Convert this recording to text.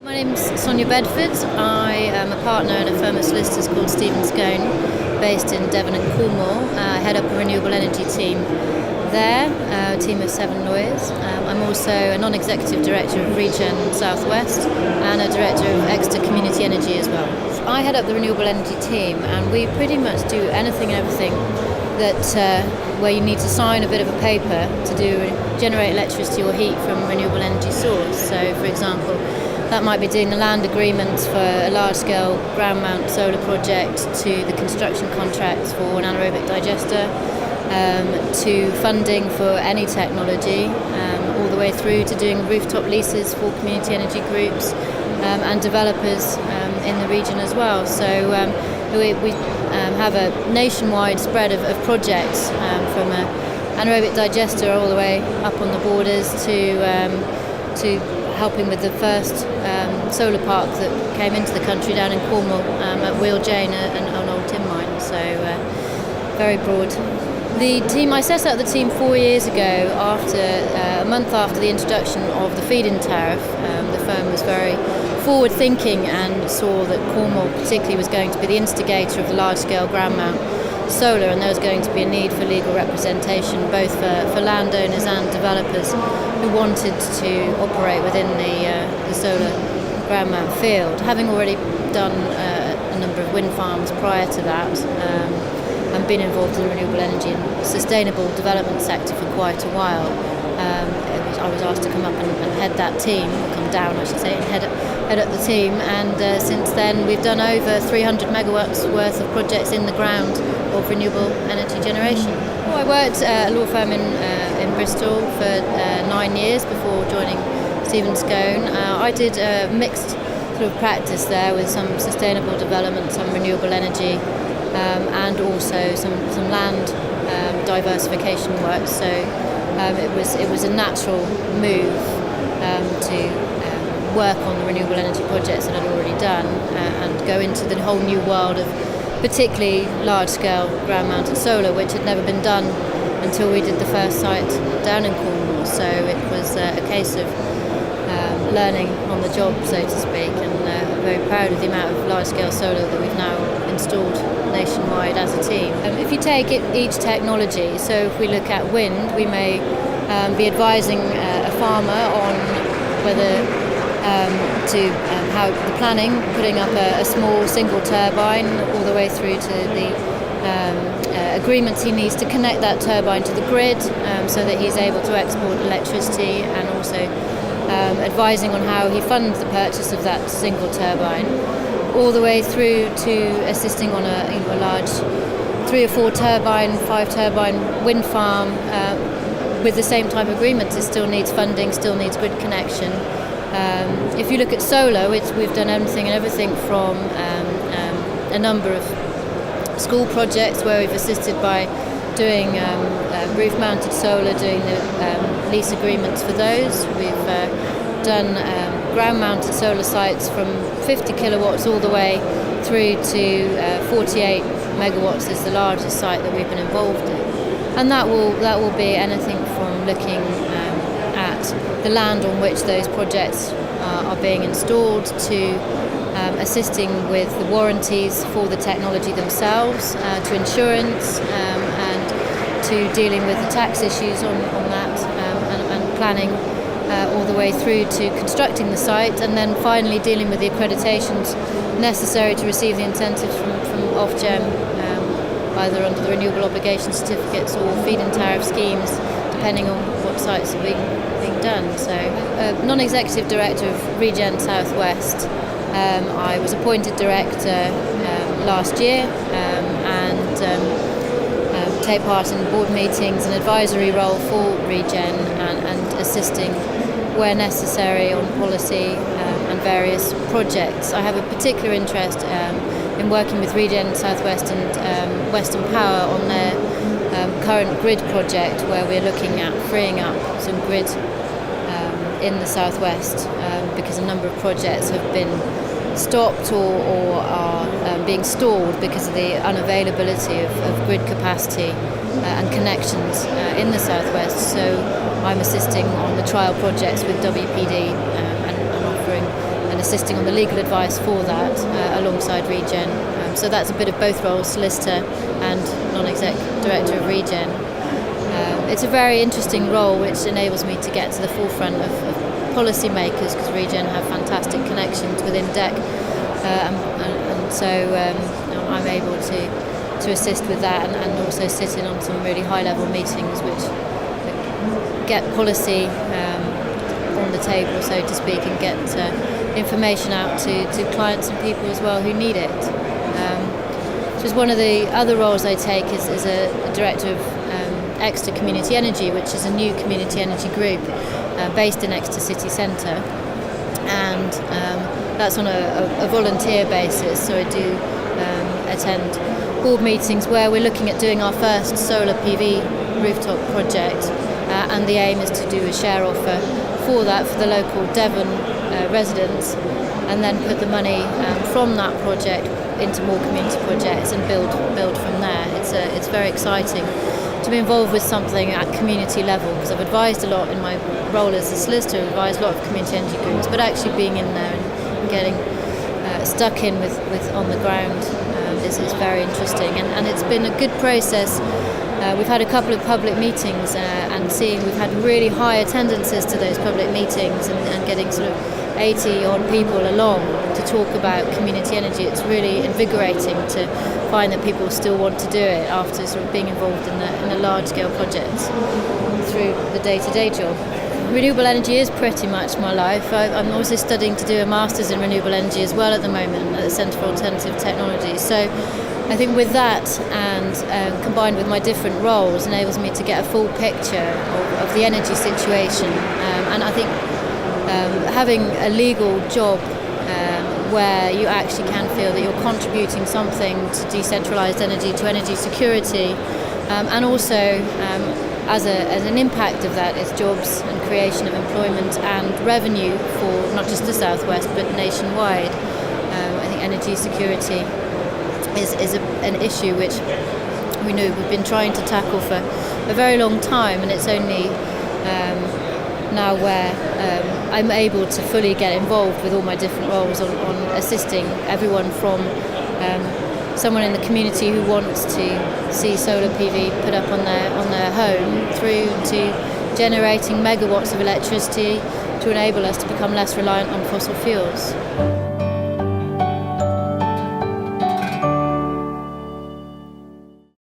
My name's Sonia Bedford. I am a partner in a firm of solicitors called Scown, based in Devon and Cornwall. I head up a renewable energy team there, a team of 7 lawyers. I'm also a non-executive director of Regen Southwest and a director of Exeter Community Energy as well. I head up the renewable energy team, and we pretty much do anything and everything that where you need to sign a bit of a paper to generate electricity or heat from a renewable energy source. So, for example, that might be doing the land agreements for a large-scale ground mount solar project, to the construction contracts for an anaerobic digester, to funding for any technology, all the way through to doing rooftop leases for community energy groups and developers in the region as well. So we have a nationwide spread of projects, from an anaerobic digester all the way up on the borders to helping with the first solar park that came into the country down in Cornwall at Wheel Jane, an old tin mine. So very broad. The team, I set up the team 4 years ago after a month after the introduction of the feed-in tariff. The firm was very forward-thinking and saw that Cornwall particularly was going to be the instigator of the large-scale ground mount solar, and there was going to be a need for legal representation both for landowners and developers who wanted to operate within the solar ground mount field. Having already done a number of wind farms prior to that, and been involved in the renewable energy and sustainable development sector for quite a while, I was asked to come up and head that team, or come down I should say, and head up the team, and since then we've done over 300 megawatts worth of projects in the ground of renewable energy generation. I worked at a law firm in Bristol for 9 years before joining Scown. I did a mixed sort of practice there with some sustainable development, some renewable energy, and also some land diversification work. So it was a natural move to work on the renewable energy projects that I'd already done, and go into the whole new world of particularly large-scale ground-mounted solar, which had never been done until we did the first site down in Cornwall. So it was a case of learning on the job, so to speak, and I'm very proud of the amount of large-scale solar that we've now installed nationwide as a team. If you take each technology, so if we look at wind, we may be advising a farmer on whether how the planning, putting up a small single turbine, all the way through to the agreements he needs to connect that turbine to the grid, so that he's able to export electricity, and also advising on how he funds the purchase of that single turbine, all the way through to assisting on a large 3 or 4 turbine, 5 turbine wind farm with the same type of agreements. It still needs funding, still needs grid connection. If you look at solar, we've done anything and everything from a number of school projects where we've assisted by doing roof-mounted solar, doing the lease agreements for those. We've done ground-mounted solar sites from 50 kilowatts all the way through to 48 megawatts is the largest site that we've been involved in. And that will be anything from looking at the land on which those projects are being installed, to assisting with the warranties for the technology themselves, to insurance, and to dealing with the tax issues on that, and planning all the way through to constructing the site, and then finally dealing with the accreditations necessary to receive the incentives from Ofgem, either under the renewable obligation certificates or feed-in tariff schemes, depending on what sites are being done. So, non-executive director of Regen Southwest. I was appointed director last year, and take part in board meetings and advisory role for Regen, and assisting where necessary on policy and various projects. I have a particular interest in working with Regen Southwest and Western Power on their current grid project, where we're looking at freeing up some grid in the southwest, because a number of projects have been stopped or are being stalled because of the unavailability of grid capacity and connections in the southwest. So I'm assisting on the trial projects with WPD, and offering an assisting on the legal advice for that alongside Regen. So that's a bit of both roles, solicitor and non-exec director of Regen. It's a very interesting role which enables me to get to the forefront of policy makers, because Regen have fantastic connections within DEC, and so I'm able to assist with that and also sit in on some really high-level meetings which get policy on the table, so to speak, and get information out to clients and people as well who need it. Just one of the other roles I take is a director of Exeter Community Energy, which is a new community energy group based in Exeter City Centre, and that's on a volunteer basis, so I do attend board meetings where we're looking at doing our first solar PV rooftop project, and the aim is to do a share offer for that for the local Devon residents, and then put the money from that project into more community projects and build from there. It's very exciting to be involved with something at community level, because I've advised a lot in my role as a solicitor, I've advised a lot of community energy groups, but actually being in there and getting stuck in with on the ground is very interesting, and it's been a good process. We've had a couple of public meetings and we've had really high attendances to those public meetings and getting sort of 80 odd people along to talk about community energy. It's really invigorating to find that people still want to do it after sort of being involved in the large scale projects through the day-to-day job. Renewable energy is pretty much my life. I'm also studying to do a master's in renewable energy as well at the moment at the Centre for Alternative Technology. So I think with that and combined with my different roles enables me to get a full picture of the energy situation. And I think having a legal job where you actually can feel that you're contributing something to decentralised energy, to energy security, and also as an impact of that is jobs and creation of employment and revenue for not just the Southwest but nationwide. I think energy security is an issue which we know we've been trying to tackle for a very long time, and it's only now where I'm able to fully get involved with all my different roles on assisting everyone from someone in the community who wants to see solar PV put up on their home, through to generating megawatts of electricity to enable us to become less reliant on fossil fuels.